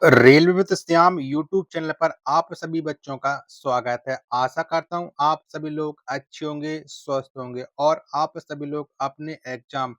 Railway with Shyam YouTube channel पर आप सभी बच्चों का स्वागत है। आशा करता हूँ आप सभी लोग अच्छे होंगे, स्वस्थ होंगे और आप सभी लोग अपने एग्जाम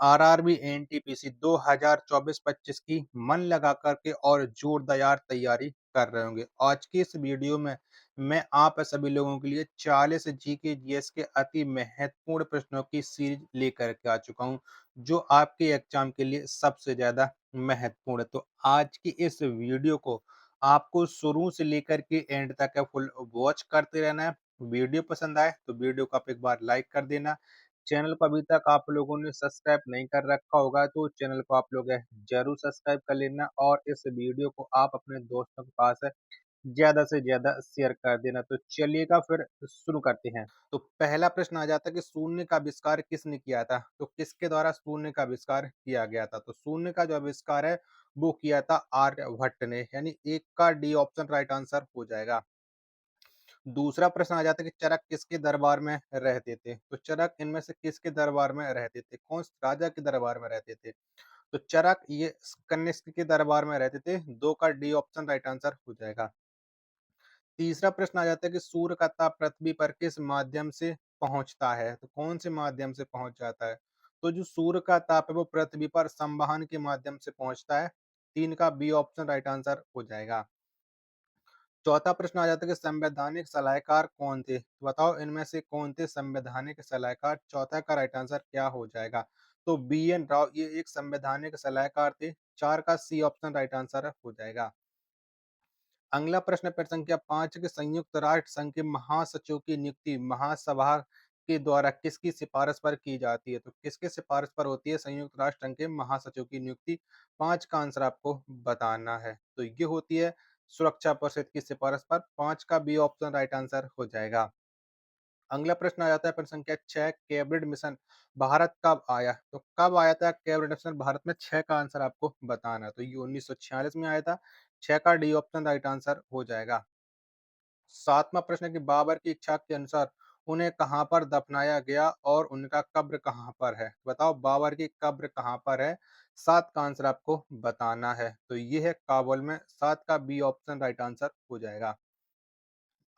आरआरबी एनटीपीसी 2024-25 की मन लगा करके और जोरदार तैयारी कर रहे होंगे। आज की इस वीडियो में मैं आप सभी लोगों के लिए 40 जीके जीएस के अति महत्वपूर्ण प्रश्नों की सीरीज लेकर के आ चुका हूँ, जो आपके एग्जाम के लिए सबसे ज्यादा महत्वपूर्ण है। तो आज की इस वीडियो को आपको शुरू से लेकर के एंड तक का फुल वॉच करते रहना है। वीडियो पसंद आए तो वीडियो को आप एक बार लाइक कर देना। चैनल को अभी तक आप लोगों ने सब्सक्राइब नहीं कर रखा होगा तो चैनल को आप लोग जरूर सब्सक्राइब कर लेना और इस वीडियो को आप अपने दोस्तों के पास ज़्यादा से ज़्यादा शेयर कर देना। तो चलिएगा फिर शुरू करते हैं। तो पहला प्रश्न आ जाता है कि शून्य का आविष्कार किसने किया था? तो किसके द्वारा शून्य का आविष्कार किया गया था? तो शून्य का जो आविष्कार है वो किया था आर्यभट्ट ने, यानी एक का डी ऑप्शन राइट आंसर हो जाएगा। दूसरा प्रश्न आ जाता है कि चरक किसके दरबार में रहते थे? तो चरक इनमें से किसके दरबार में रहते थे? कौन से राजा के दरबार में रहते थे? तो चरक ये कनिष्क के दरबार में रहते थे। 2 का डी ऑप्शन राइट आंसर हो जाएगा। तीसरा प्रश्न आ जाता है कि सूर्य का ताप पृथ्वी पर किस माध्यम से पहुंचता है? तो कौन से माध्यम से पहुंच जाता है? तो जो सूर्य का ताप है वो पृथ्वी पर संवहन के माध्यम से पहुंचता है। 3 का बी ऑप्शन राइट आंसर हो जाएगा। चौथा प्रश्न आ जाता है कि संवैधानिक सलाहकार कौन थे? तो बताओ इनमें से कौन थे संवैधानिक सलाहकार? चौथा का राइट आंसर क्या हो जाएगा? तो बी एन राव ये एक संवैधानिक सलाहकार थे। 4 का सी ऑप्शन राइट आंसर हो जाएगा। अगला प्रश्न प्रश्न संख्या 5 के संयुक्त राष्ट्र संघ के महासचिव की नियुक्ति महासभा के द्वारा किसकी सिफारिश पर की जाती है? तो किसके सिफारिश पर होती है संयुक्त राष्ट्र संघ के महासचिव की नियुक्ति? 5 का आंसर आपको बताना है। तो ये होती है सुरक्षा परिषद की सिफारिश पर। 5 का बी ऑप्शन राइट आंसर हो जाएगा। अगला प्रश्न आ जाता है प्रश्न संख्या 6 कैबिनेट मिशन भारत कब आया? तो कब आया था कैबिनेट मिशन भारत में? 6 का आंसर आपको बताना है। तो ये 1946 में आया था। 6 का डी ऑप्शन राइट आंसर हो जाएगा। सातवां प्रश्न है कि बाबर की इच्छा के अनुसार उन्हें कहां पर दफनाया गया और उनका कब्र कहां पर है? बताओ बाबर की कब्र कहां पर है? 7 का आंसर आपको बताना है। तो ये है काबुल में। 7 का बी ऑप्शन राइट आंसर हो जाएगा।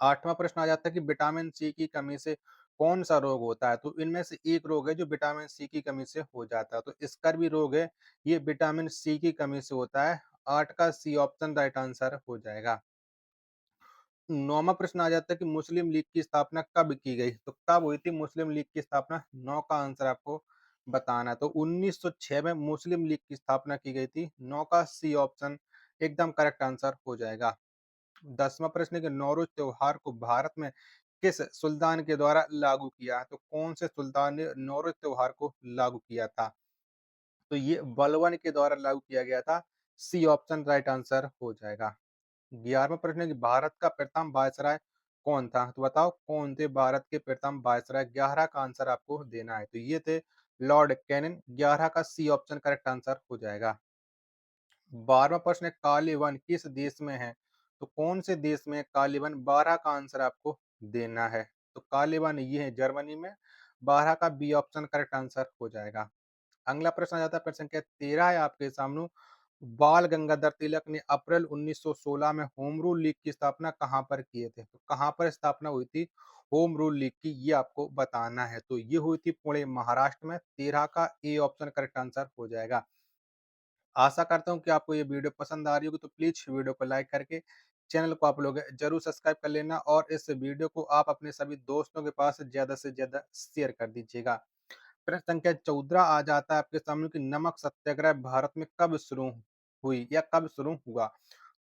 आठवां प्रश्न आ जाता है कि विटामिन सी की कमी से कौन सा रोग होता है? तो इनमें से एक रोग है जो विटामिन सी की कमी से हो जाता है। तो स्कर्वी रोग है, ये विटामिन सी की कमी से होता है। 8 का सी ऑप्शन राइट आंसर हो जाएगा। नौवां प्रश्न आ जाता है कि मुस्लिम लीग की स्थापना कब की गई? तो कब हुई थी मुस्लिम लीग की स्थापना? 9 का आंसर आपको बताना है। तो 1906 में मुस्लिम लीग की स्थापना की गई थी। 9 का सी ऑप्शन एकदम करेक्ट आंसर हो जाएगा। 10वां प्रश्न है कि नौरोज त्योहार को भारत में किस सुल्तान के द्वारा लागू किया? तो कौन से सुल्तान ने नौरोज त्योहार को लागू किया था? तो ये बलवन के द्वारा लागू किया गया था। सी ऑप्शन राइट आंसर हो जाएगा। 11वां प्रश्न है कि भारत का प्रथम वायसराय कौन था? तो बताओ कौन थे भारत के प्रथम वायसराय? 11 का आंसर आपको देना है। तो ये थे लॉर्ड कैनिंग। 11 का सी ऑप्शन करेक्ट आंसर हो जाएगा। 12वां प्रश्न है काले वन किस देश में है? तो कौन से देश में है काले वन? 12 का आंसर आपको देना है। तो काले वन ये है जर्मनी में। 12 का बी ऑप्शन करेक्ट आंसर हो जाएगा। अगला प्रश्न आ जाता है प्रश्न संख्या 13 है आपके सामने। बाल गंगाधर तिलक ने अप्रैल 1916 में होम रूल लीग की स्थापना कहां पर किए थे? तो कहां पर स्थापना हुई थी होम रूल लीग की? ये आपको बताना है। तो ये हुई थी पुणे महाराष्ट्र में। 13 का ए ऑप्शन करेक्ट आंसर हो जाएगा। आशा करता हूँ कि आपको ये वीडियो पसंद आ रही होगी। तो प्लीज वीडियो को लाइक करके चैनल को आप लोग जरूर सब्सक्राइब कर लेना और इस वीडियो को आप अपने सभी दोस्तों के पास ज्यादा से ज्यादा शेयर कर दीजिएगा। प्रश्न संख्या 14 आ जाता है आपके सामने कि नमक सत्याग्रह भारत में कब शुरू हुई या कब शुरू हुआ?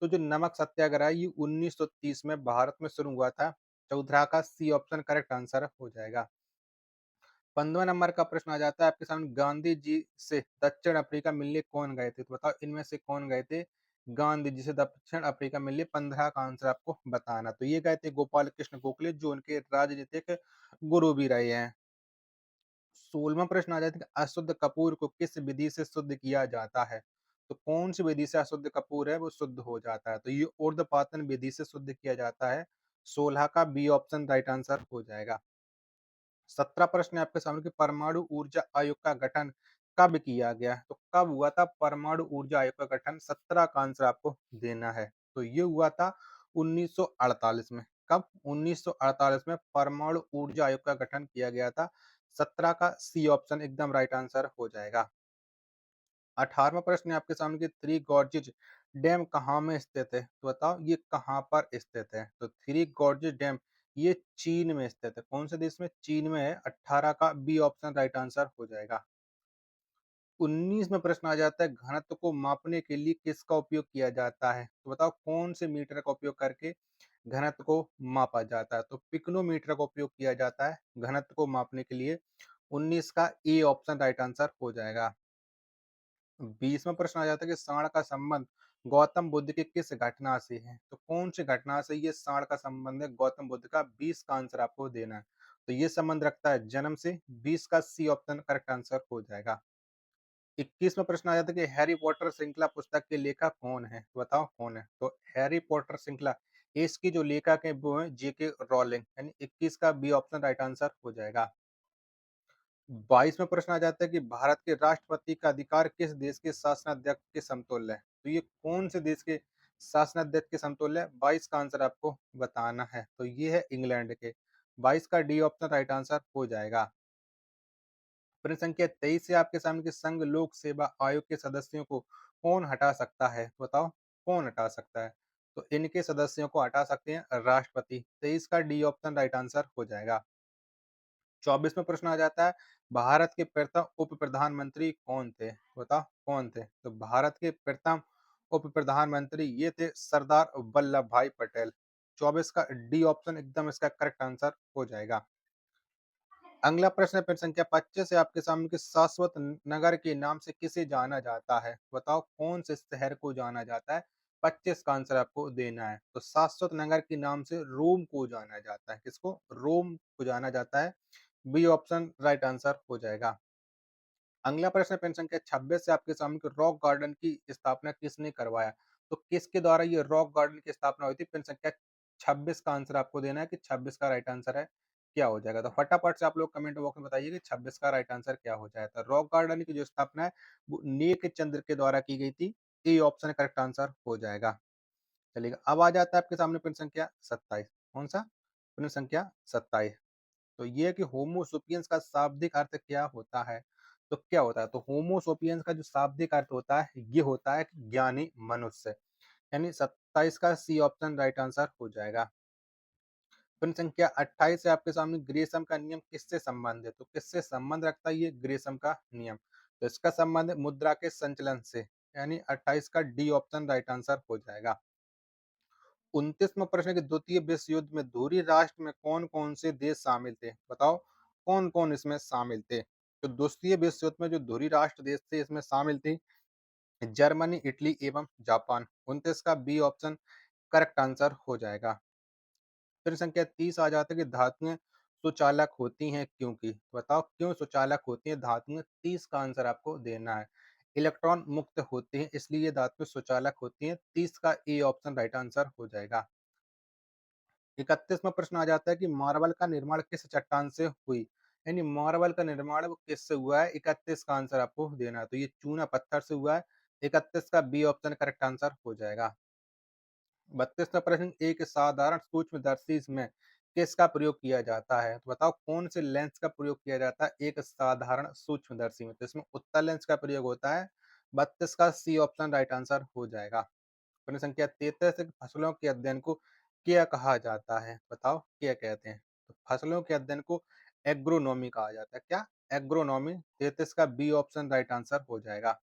तो जो नमक सत्याग्रह है, ये 1930 में भारत में शुरू हुआ था। 14 का सी ऑप्शन करेक्ट आंसर हो जाएगा। 15 नंबर का प्रश्न आ जाता है आपके सामने गांधी जी से दक्षिण अफ्रीका मिलने कौन गए थे? तो बताओ इनमें से कौन गए थे गांधी जी से दक्षिण अफ्रीका मिलने? 15 का आंसर आपको बताना। तो ये गए थे गोपाल कृष्ण गोखले, जो उनके राजनीतिक गुरु भी रहे हैं। 16वां प्रश्न आ जाता है कि अशुद्ध कपूर को किस विधि से शुद्ध किया जाता है? तो कौन सी विधि से अशुद्ध कपूर है वो शुद्ध हो जाता है? तो ये ऊर्ध्वपातन विधि से शुद्ध किया जाता है। 16 का बी ऑप्शन राइट आंसर हो जाएगा। 17 प्रश्न है आपके सामने कि परमाणु ऊर्जा आयोग का गठन कब किया गया? तो कब हुआ था परमाणु ऊर्जा आयोग का गठन? 17 का आंसर आपको देना है। तो ये हुआ था 1948 में। कब? 1948 में परमाणु ऊर्जा आयोग का गठन किया गया था। 17 का सी ऑप्शन एकदम राइट आंसर हो जाएगा। 18वां प्रश्न है आपके सामने कि थ्री गॉर्जेज डैम कहाँ में स्थित है? तो बताओ ये कहाँ पर स्थित है? तो थ्री गॉर्जेज डैम ये चीन में स्थित है। कौन से देश में? चीन में है। 18 का बी ऑप्शन राइट आंसर हो जाएगा। 19 में प्रश्न आ जाता है घनत्व को मापने के लिए किसका उपयोग किया जाता है? तो बताओ कौन से मीटर का उपयोग करके घनत्व को मापा जाता है? तो पिक्नोमीटर का उपयोग किया जाता है घनत्व को मापने के लिए। 19 का ए ऑप्शन राइट आंसर हो जाएगा। 20वां प्रश्न आ जाता है कि सांड का संबंध गौतम बुद्ध की किस घटना से है? तो कौन सी घटना से ये सांड का संबंध है गौतम बुद्ध का? 20 का आंसर आपको देना है। तो ये संबंध रखता है जन्म से। 20 का सी ऑप्शन करेक्ट आंसर हो जाएगा। 21वां प्रश्न आ जाता है कि हैरी पॉटर श्रृंखला पुस्तक के लेखक कौन है? बताओ कौन है? तो हैरी पॉटर श्रृंखला इसकी जो लेखक है वो है जेके रॉलिंग। यानी 21 का बी ऑप्शन राइट आंसर हो जाएगा। 22वां प्रश्न आ जाता है कि भारत के राष्ट्रपति का अधिकार किस देश के शासनाध्यक्ष के समतुल्य है? तो ये कौन से देश के शासनाध्यक्ष के समतुल्य है? 22 का आंसर आपको बताना है। तो ये है इंग्लैंड के। 22 का डी ऑप्शन राइट आंसर हो जाएगा। प्रश्न संख्या 23 से आपके सामने कि संघ लोक सेवा आयोग के सदस्यों को कौन हटा सकता है? तो बताओ कौन हटा सकता है? तो इनके सदस्यों को हटा सकते हैं राष्ट्रपति। 23 का डी ऑप्शन राइट आंसर हो जाएगा। 24वां प्रश्न आ जाता है भारत के प्रथम उप प्रधानमंत्री कौन थे? बताओ कौन थे? तो भारत के प्रथम उप प्रधानमंत्री ये थे सरदार वल्लभ भाई पटेल। 24 का डी ऑप्शन एकदम इसका करेक्ट आंसर हो जाएगा। अगला प्रश्न है प्रश्न संख्या 25 से आपके सामने कि शाश्वत नगर के नाम से किसे जाना जाता है? बताओ कौन से शहर को जाना जाता है? 25 का आंसर आपको देना है। तो शाश्वत नगर के नाम से रोम को जाना जाता है। किसको? रोम को जाना जाता है। बी ऑप्शन राइट आंसर हो जाएगा। अगला प्रश्न है प्रश्न संख्या 26 से आपके सामने कि रॉक गार्डन की स्थापना किसने करवाया? तो किसके द्वारा ये रॉक गार्डन की स्थापना हुई थी? प्रश्न संख्या 26 का आंसर आपको देना है कि 26 का राइट आंसर है क्या हो जाएगा? तो फटाफट से आप लोग कमेंट बॉक्स में बताइए कि 26 का राइट आंसर क्या हो जाएगा? रॉक गार्डन की जो स्थापना है वो नेक चंद्र के द्वारा की गई थी। ए ऑप्शन करेक्ट आंसर हो जाएगा। चलिएगा अब आ जाता है आपके सामने प्रश्न संख्या 27। कौन सा? प्रश्न संख्या 27। तो ये है कि होमो सेपियंस का शाब्दिक अर्थ क्या होता है? तो क्या होता है? तो होमो सेपियंस का जो शाब्दिक अर्थ होता है ये होता है कि ज्ञानी मनुष्य। यानी 27 का सी ऑप्शन राइट आंसर हो जाएगा। प्रश्न संख्या 28 से आपके सामने ग्रेसम का नियम किससे संबंध है? तो किससे संबंध रखता है ये ग्रेसम का नियम? तो इसका संबंध है मुद्रा के संचलन से। यानी 28 का डी ऑप्शन राइट आंसर हो जाएगा। 29वां प्रश्न है कि द्वितीय विश्व युद्ध में धुरी राष्ट्र में कौन-कौन से देश शामिल थे? बताओ कौन-कौन इसमें शामिल थे? तो द्वितीय विश्व युद्ध में जो धुरी राष्ट्र देश थे इसमें शामिल थे जर्मनी, इटली एवं जापान। 29 का बी ऑप्शन करेक्ट आंसर हो जाएगा। फिर संख्या 30 आ जाता है कि धातुएं सुचालक होती हैं क्योंकि? बताओ क्यों सुचालक होती हैं धातुएं? 30 का आंसर आपको देना है। इलेक्ट्रॉन मुक्त होते हैं इसलिए ये धातुएं सुचालक होती हैं। 30 का ए ऑप्शन राइट आंसर हो जाएगा। 31वां प्रश्न आ जाता है कि मार्बल का निर्माण किस चट्टान से हुई? यानी मार्बल का निर्माण वो किससे हुआ है? 31 का आंसर आपको देना है। तो ये चूना पत्थर से हुआ है। 31 का बी ऑप्शन करेक्ट आंसर हो जाएगा। 32वां प्रश्न एक साधारण सूक्ष्मदर्शी में किसका प्रयोग किया जाता है? तो बताओ कौन से लेंस का प्रयोग किया जाता है एक साधारण सूक्ष्मदर्शी में? तो इसमें उत्तल लेंस का प्रयोग होता है। 32 का सी ऑप्शन राइट आंसर हो जाएगा। प्रश्न संख्या 33 फसलों के अध्ययन को क्या कहा जाता है? बताओ क्या कहते हैं? तो फसलों के अध्ययन को एग्रोनॉमी कहा जाता है। क्या? एग्रोनॉमी। 33 का बी ऑप्शन राइट आंसर हो जाएगा।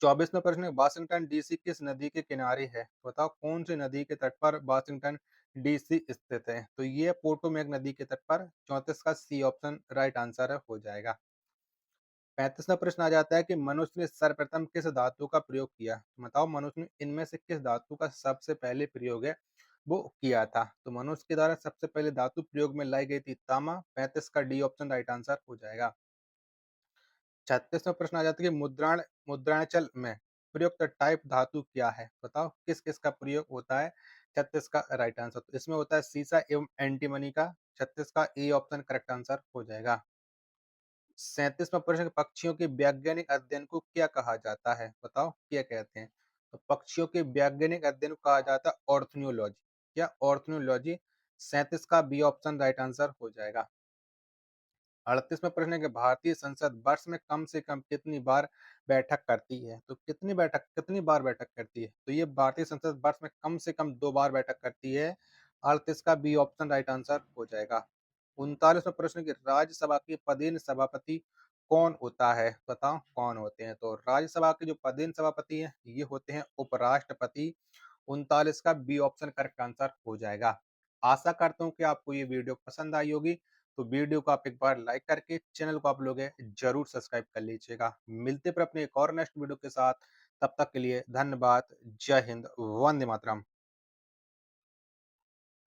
24वां प्रश्न वाशिंगटन डीसी किस नदी के किनारे है? बताओ कौन सी नदी के तट पर वाशिंगटन डीसी स्थित है? तो ये पोटोमेक नदी के तट पर। 34 का सी ऑप्शन राइट आंसर हो जाएगा। 35वां प्रश्न आ जाता है कि मनुष्य ने सर्वप्रथम किस धातु का प्रयोग किया? बताओ मनुष्य ने इनमें से किस धातु का सबसे पहले प्रयोग है वो किया था? तो मनुष्य के द्वारा सबसे पहले धातु प्रयोग में लाई गई थी तांबा। 35 का डी ऑप्शन राइट आंसर हो जाएगा। 36वां प्रश्न आ जाता है कि मुद्रांचल में प्रयुक्त टाइप धातु क्या है? बताओ किस किस का प्रयोग होता है? 36 का राइट आंसर। तो इसमें होता है सीसा एवं एंटीमनी का। 36 का ए ऑप्शन करेक्ट आंसर हो जाएगा। 37वां प्रश्न, पक्षियों के वैज्ञानिक अध्ययन को क्या कहा जाता है? बताओ क्या कहते हैं? तो पक्षियों के वैज्ञानिक अध्ययन को कहा जाता है ऑर्निथोलॉजी। क्या? ऑर्निथोलॉजी। 37 का बी ऑप्शन राइट आंसर हो जाएगा। 38वां प्रश्न है कि भारतीय संसद वर्ष में कम से कम कितनी बार बैठक करती है? तो कितनी बार बैठक करती है? तो ये भारतीय संसद वर्ष में कम से कम 2 बार बैठक करती है। 38 का बी ऑप्शन राइट आंसर हो जाएगा। 39वां प्रश्न कि राज्यसभा के पदेन सभापति कौन होता है? बताओ कौन होते हैं? तो राज्यसभा के जो पदेन सभापति हैं, ये होते हैं उपराष्ट्रपति। 39 का बी ऑप्शन करेक्ट आंसर हो जाएगा। आशा करता हूँ कि आपको ये वीडियो पसंद आई होगी। तो वीडियो को आप एक बार लाइक करके चैनल को आप लोग जरूर सब्सक्राइब कर लीजिएगा। मिलते पर अपने एक और नेक्स्ट वीडियो के साथ। तब तक के लिए धन्यवाद। जय हिंद, वंदे मातरम।